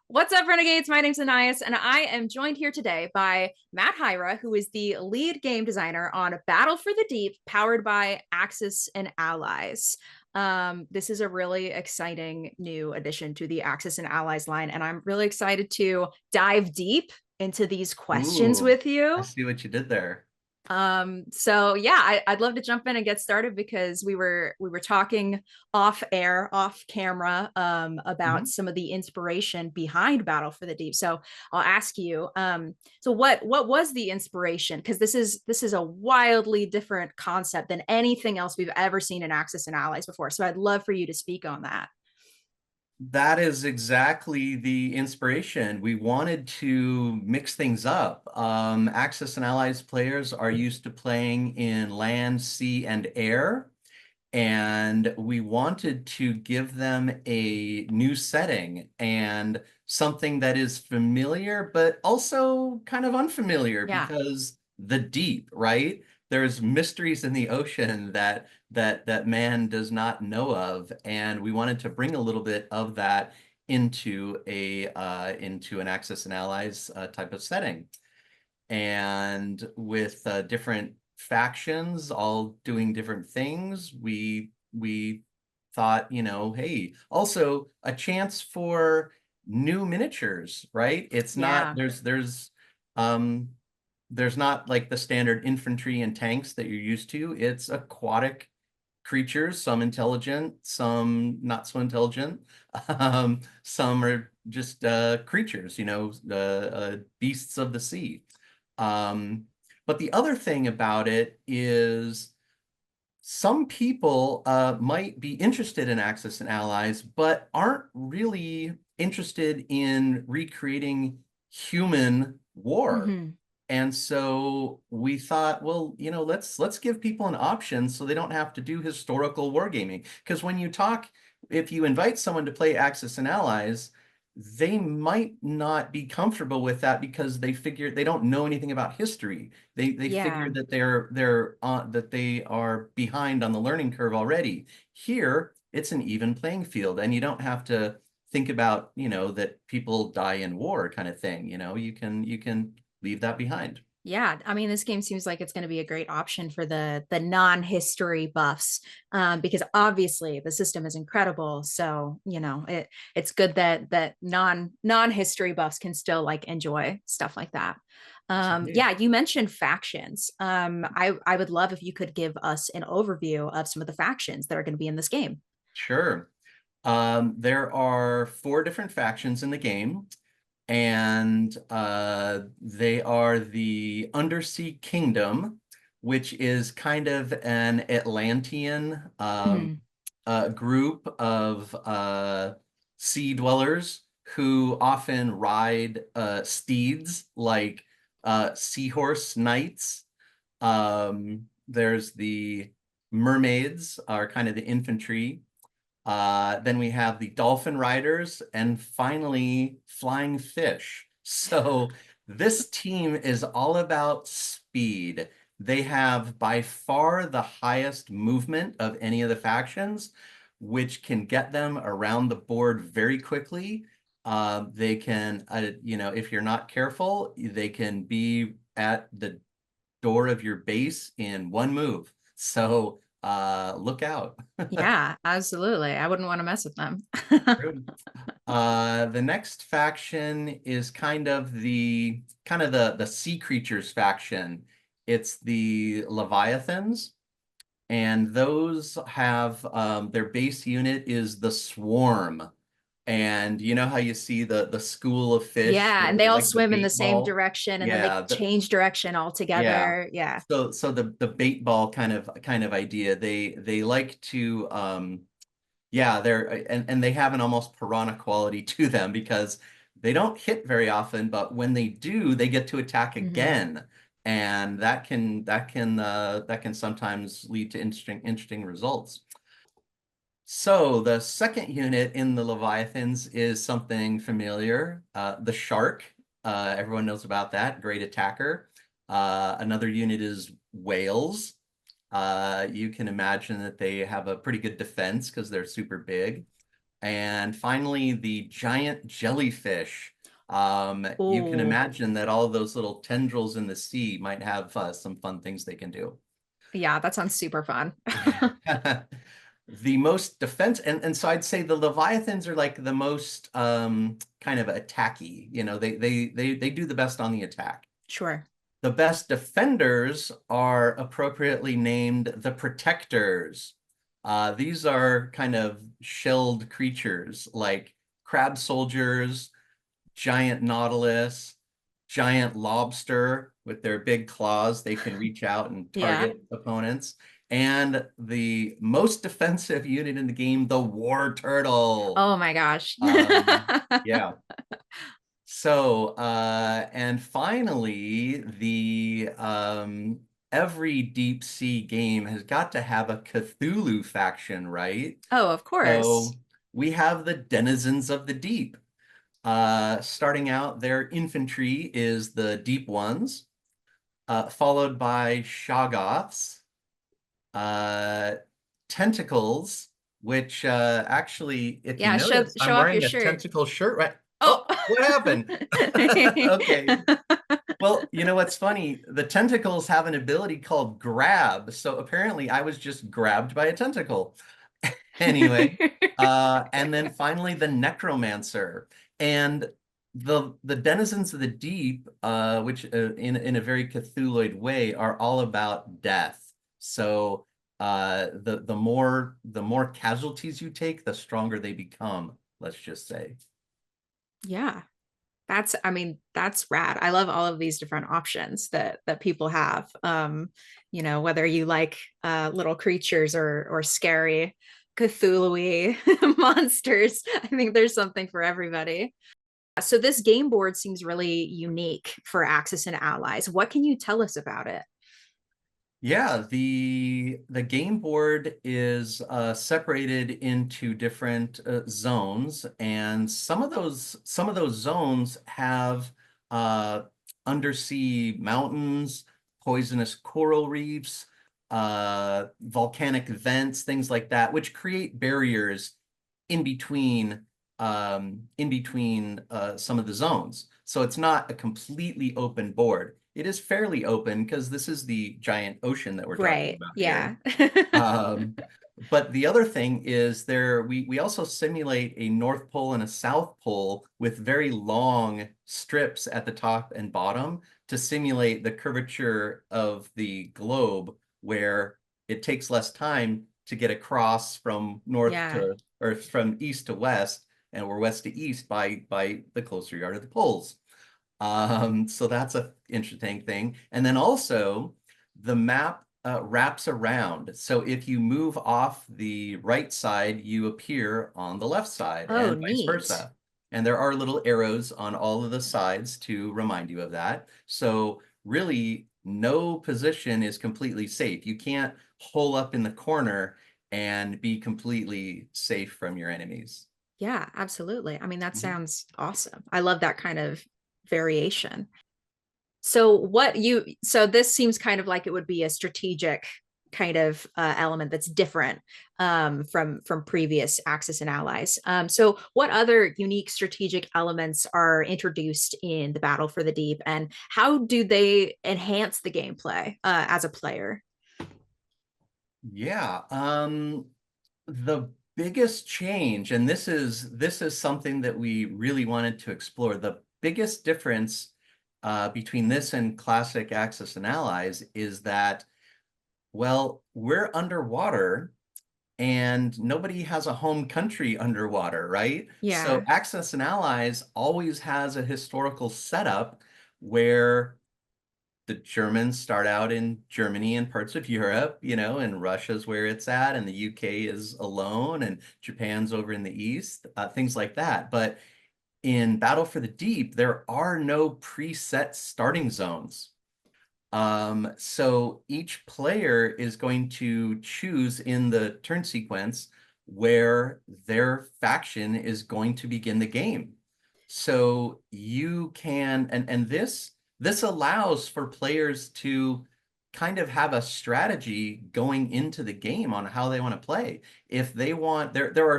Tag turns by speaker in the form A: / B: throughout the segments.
A: What's up, Renegades? My name's Anais, and I am joined here today by Matt Hyra, who is the lead game designer on Battle for the Deep, powered by Axis and Allies. This is a really exciting new addition to the Axis and Allies line, and I'm really excited to dive deep into these questions
B: Ooh,
A: with
B: I
A: you.
B: see what you did there.
A: So yeah, I'd love to jump in and get started because we were talking off air, off camera, about
B: Mhm.
A: some of the inspiration behind Battle for the Deep. So I'll ask you, so what was the inspiration? Because this is a wildly different concept than anything else we've ever seen in Axis and Allies before. So I'd love for you to speak on that.
B: That is exactly the inspiration. We wanted to mix things up. Axis and Allies players are used to playing in land, sea, and air, and we wanted to give them a new setting and something that is familiar, but also kind of unfamiliar
A: Yeah,
B: because the deep, right? There's mysteries in the ocean that man does not know of, and we wanted to bring a little bit of that into an Axis and Allies type of setting. And with different factions all doing different things, we thought, hey, also a chance for new miniatures, right? It's not
A: yeah,
B: um there's not like the standard infantry and tanks that you're used to. It's aquatic creatures, some intelligent, some not so intelligent. Some are just creatures, beasts of the sea. Um, but the other thing about it is some people might be interested in Axis and Allies, but aren't really interested in recreating human war.
A: hmm,
B: And so we thought, well, let's give people an option so they don't have to do historical wargaming. Because if you invite someone to play Axis and Allies, they might not be comfortable with that because they don't know anything about history. They figure
A: yeah.
B: that that they are behind on the learning curve already. Here, it's an even playing field, and you don't have to think about, that people die in war kind of thing. You can leave that behind.
A: Yeah, I mean, this game seems like it's going to be a great option for the non-history buffs, because obviously the system is incredible. So it's good that non-history buffs can still like enjoy stuff like that.
B: Absolutely.
A: Yeah, you mentioned factions. I would love if you could give us an overview of some of the factions that are going to be in this game.
B: Sure. There are four different factions in the game, and they are the Undersea Kingdom, which is kind of an Atlantean
A: Mhm.
B: group of sea dwellers who often ride steeds like seahorse knights. There's the mermaids are kind of the infantry. Then we have the dolphin riders, and finally flying fish. So this team is all about speed. They have by far the highest movement of any of the factions, which can get them around the board very quickly. They can, if you're not careful, they can be at the door of your base in one move. So look out.
A: Yeah, absolutely. I wouldn't want to mess with them.
B: The next faction is kind of the sea creatures faction. It's the Leviathans, and those have their base unit is the Swarm. And you know how you see the school of fish,
A: Yeah, and they all
B: like the
A: swim in the
B: bait
A: same
B: ball?
A: direction and then they
B: Yeah,
A: change direction
B: yeah.
A: altogether. Yeah.
B: So the bait ball kind of idea. They like to yeah, and they have an almost piranha quality to them because they don't hit very often, but when they do, they get to attack
A: Hmm.
B: again. And that can sometimes lead to interesting results. So the second unit in the Leviathans is something familiar. The Shark. Everyone knows about that. Great attacker. Another unit is Whales. You can imagine that they have a pretty good defense because they're super big. and finally the giant jellyfish. You can
A: Oh,
B: imagine that all of those little tendrils in the sea might have some fun things they can do.
A: yeah, that sounds super fun.
B: The most defense, and so I'd say the Leviathans are like the most kind of attacky. They do the best on the attack.
A: Sure.
B: The best defenders are appropriately named the Protectors. These are kind of shelled creatures like crab soldiers, giant nautilus, giant lobster with their big claws. They can reach out and
A: Yeah.
B: target opponents. And the most defensive unit in the game, the war turtle.
A: Oh my gosh.
B: Yeah. So, and finally, the every deep sea game has got to have a Cthulhu faction, right?
A: Oh, of course.
B: So we have the denizens of the deep. Starting out, their infantry is the deep ones, followed by Shoggoths, uh, tentacles, which actually, if you
A: Yeah, show
B: notice,
A: show
B: I'm
A: off your
B: wearing a
A: shirt.
B: tentacle shirt, right?
A: Oh.
B: Oh, what happened? Okay. Well, you know what's funny? The tentacles have an ability called grab. So apparently I was just grabbed by a tentacle. Anyway, and then finally the necromancer. And the denizens of the deep, which in a very Cthulhuid way, are all about death. So the more casualties you take, the stronger they become, let's just say.
A: Yeah. I mean, that's rad. I love all of these different options that people have. Whether you like little creatures or scary Cthulhu-y monsters. I think there's something for everybody. So this game board seems really unique for Axis and Allies. What can you tell us about it?
B: Yeah, the game board is separated into different zones, and some of those zones have uh, undersea mountains, poisonous coral reefs, volcanic vents, things like that, which create barriers in between some of the zones. So it's not a completely open board. It is fairly open because this is the giant ocean that we're talking
A: Right.
B: about here.
A: Yeah.
B: Um, but the other thing is we also simulate a North Pole and a South Pole with very long strips at the top and bottom to simulate the curvature of the globe, where it takes less time to get across from north
A: Yeah.
B: to or from east to west, and we're west to east by the closer you are to the poles. So that's a interesting thing. And then also the map wraps around. So if you move off the right side, you appear on the left side
A: Oh,
B: and vice
A: neat.
B: versa. And there are little arrows on all of the sides to remind you of that. So really, no position is completely safe. You can't hole up in the corner and be completely safe from your enemies.
A: Yeah, absolutely. I mean, that
B: Mhm.
A: sounds awesome. I love that kind of variation. So this seems kind of like it would be a strategic kind of element that's different from previous Axis and Allies. So what other unique strategic elements are introduced in the Battle for the Deep, and how do they enhance the gameplay as a player?
B: Yeah, the biggest change, and this is something that we really wanted to explore. The biggest difference between this and classic Axis and Allies is that, well, we're underwater and nobody has a home country underwater, right? So
A: Yeah.
B: Axis and Allies always has a historical setup where the Germans start out in Germany and parts of Europe, and Russia's where it's at, and the UK is alone, and Japan's over in the east, things like that. But in Battle for the Deep, there are no preset starting zones. So each player is going to choose in the turn sequence where their faction is going to begin the game. So you can, and this allows for players to kind of have a strategy going into the game on how they want to play. If they want, there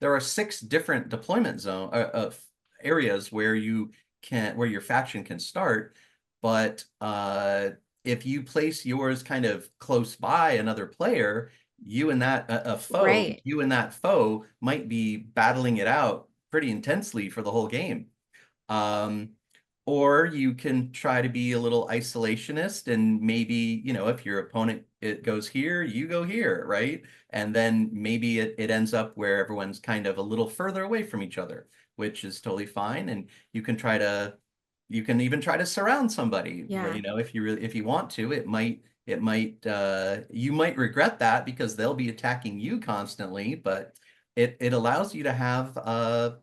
B: there are 6 different deployment zone areas where where your faction can start, but if you place yours kind of close by another player, you and that
A: Right.
B: you and that foe might be battling it out pretty intensely for the whole game. Um, or you can try to be a little isolationist and maybe, if your opponent it goes here, you go here, right? And then maybe it ends up where everyone's kind of a little further away from each other, which is totally fine. And you can even try to surround somebody.
A: Yeah.
B: If you want to, you might regret that because they'll be attacking you constantly, but it allows you to have a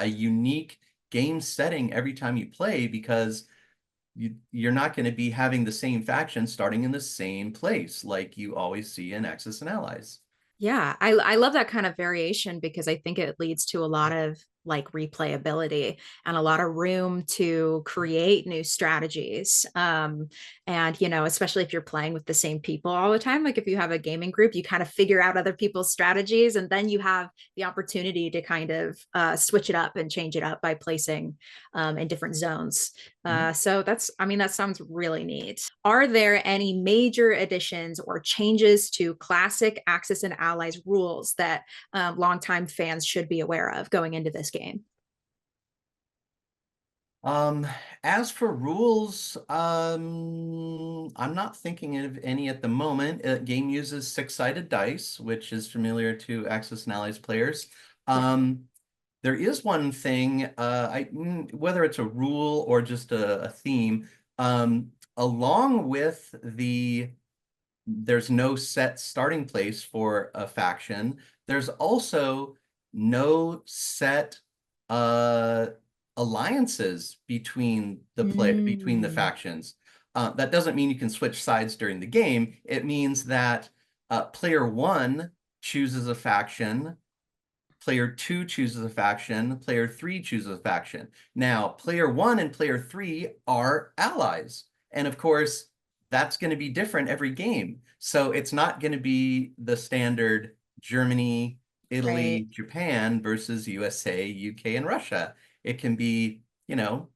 B: unique game setting every time you play because you're not going to be having the same faction starting in the same place like you always see in Axis and Allies.
A: Yeah, I love that kind of variation because I think it leads to a lot of like replayability and a lot of room to create new strategies. And especially if you're playing with the same people all the time, like if you have a gaming group, you kind of figure out other people's strategies, and then you have the opportunity to kind of switch it up and change it up by placing in different zones.
B: Mhm.
A: So I mean, that sounds really neat. Are there any major additions or changes to classic Axis and Allies rules that longtime fans should be aware of going into this game?
B: Um, as for rules, I'm not thinking of any at the moment. Game uses 6-sided dice, which is familiar to Axis and Allies players.
A: Yeah.
B: There is one thing, whether it's a rule or just a theme, along with there's no set starting place for a faction. There's also no set uh, alliances between the
A: Mm.
B: factions. That doesn't mean you can switch sides during the game. It means that player 1 chooses a faction, player 2 chooses a faction, player 3 chooses a faction. Now, player 1 and player 3 are allies. And of course, that's going to be different every game. So it's not going to be the standard Germany,
A: Right.
B: Italy, Japan versus USA, UK, and Russia. It can be,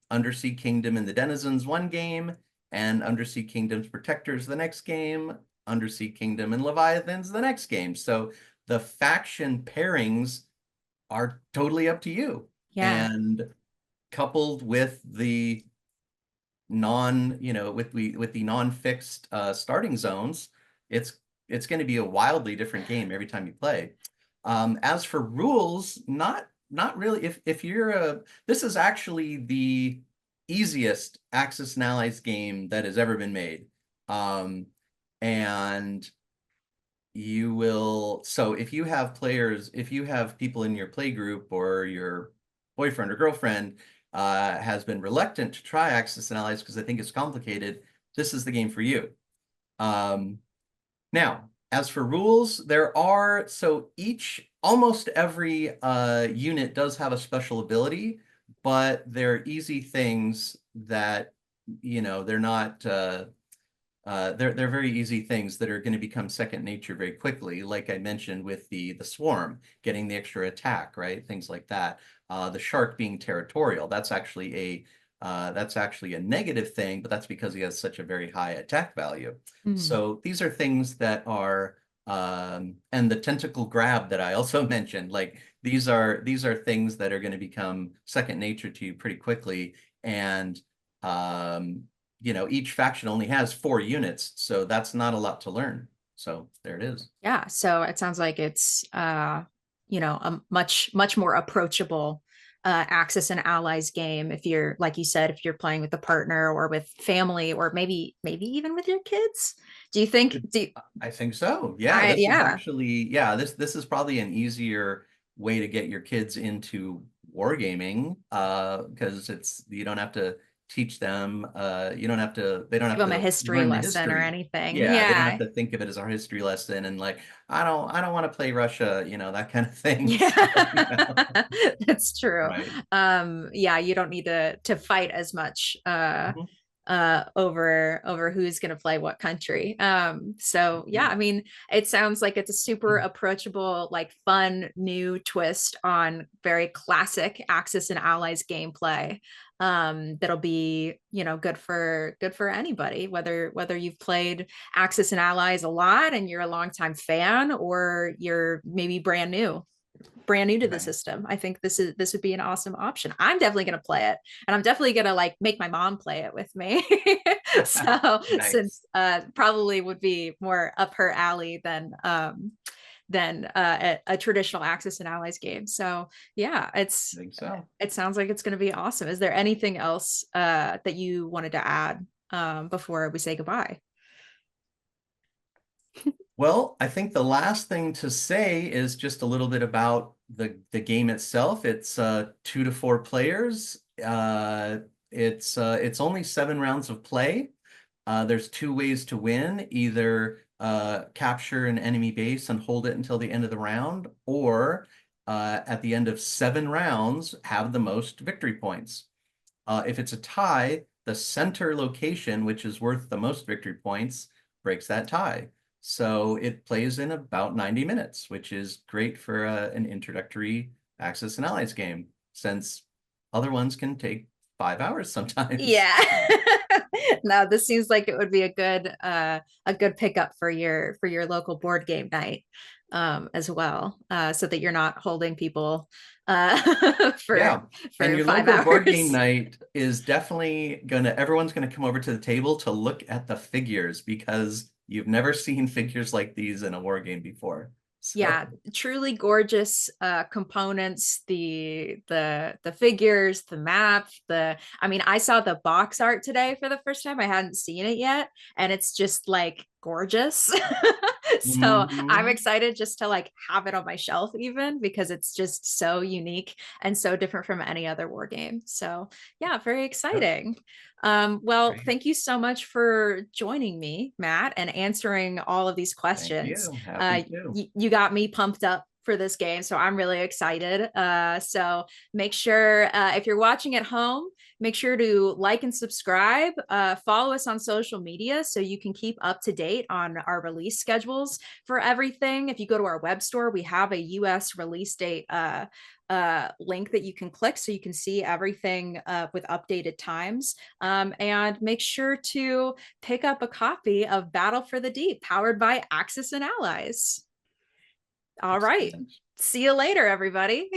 B: Undersea Kingdom and the Denizens one game, and Undersea Kingdom's Protectors the next game, Undersea Kingdom and Leviathans the next game. So the faction pairings are totally up to you.
A: Yeah.
B: And coupled with the non, with the non-fixed starting zones, it's it's going to be a wildly different game every time you play. As for rules, not really. If you're this is actually the easiest Axis and Allies game that has ever been made. And so if you have people in your play group or your boyfriend or girlfriend has been reluctant to try Axis and Allies because they think it's complicated, this is the game for you. Um, Now, as for rules, almost every unit does have a special ability, but they're easy things that, they're not they're very easy things that are going to become second nature very quickly. Like I mentioned with the swarm, getting the extra attack, right? Things like that. The shark being territorial, that's actually a negative thing, but that's because he has such a very high attack value.
A: Mm.
B: So these are things that are and the tentacle grab that I also mentioned, like these are things that are going to become second nature to you pretty quickly. And um, each faction only has 4 units, so that's not a lot to learn. So there it is.
A: Yeah. So it sounds like it's a much more approachable Axis and Allies game if you're, like you said, if you're playing with a partner or with family or maybe even with your kids. Do you think do you,
B: I think so. Yeah,
A: I
B: this is
A: yeah.
B: actually, yeah, this is probably an easier way to get your kids into wargaming, because you don't have to teach them, they don't
A: Give
B: have
A: them a
B: to
A: history
B: learn the
A: lesson or
B: history.
A: anything.
B: Yeah, they don't have
A: Yeah.
B: to think of it as our history lesson and like, I don't want to play Russia, that kind of thing. So,
A: Yeah, that's true.
B: right.
A: Yeah, you don't need to fight as much
B: Mhm.
A: over who's going to play what country. So yeah, I mean, it sounds like it's a super approachable, like fun new twist on very classic Axis and Allies gameplay. That'll be, you know, good for anybody, whether you've played Axis and Allies a lot and you're a longtime fan, or you're maybe brand new to the
B: Right.
A: system. I think this would be an awesome option. I'm definitely going to play it, and I'm definitely going to like make my mom play it with me. So
B: Nice.
A: since probably would be more up her alley than a traditional Axis and Allies game. So yeah,
B: I think so.
A: it sounds like it's going to be awesome. Is there anything else that you wanted to add before we say goodbye?
B: Well, I think the last thing to say is just a little bit about the game itself. It's 2 to 4 players. It's only 7 rounds of play. There's 2 ways to win: either capture an enemy base and hold it until the end of the round, or at the end of 7 rounds, have the most victory points. If it's a tie, the center location, which is worth the most victory points, breaks that tie. So it plays in about 90 minutes, which is great for an introductory Axis and Allies game, since other ones can take 5 hours sometimes.
A: Yeah. No, this seems like it would be a good pickup for your local board game night as well, so that you're not holding people
B: Yeah. And
A: for
B: your
A: five
B: local board game
A: hours.
B: night is definitely everyone's gonna come over to the table to look at the figures, because you've never seen figures like these in a war game before.
A: Yeah,
B: So
A: truly gorgeous components, the figures, the map, the I mean, I saw the box art today for the first time. I hadn't seen it yet, and it's just like gorgeous. So I'm
B: mhm.
A: excited just to like have it on my shelf, even because it's just so unique and so different from any other war game. So yeah, very
B: Yep.
A: exciting. Well,
B: Great.
A: thank you so much for joining me, Matt, and answering all of these
B: Thank
A: questions.
B: you. Happy to.
A: You got me pumped up for this game, so I'm really excited. So make sure if you're watching at home, make sure to like and subscribe. Follow us on social media so you can keep up to date on our release schedules for everything. If you go to our web store, we have a US release date link that you can click so you can see everything with updated times. And make sure to pick up a copy of Battle for the Deep, powered by Axis and Allies. All right.
B: Excellent.
A: See you later, everybody.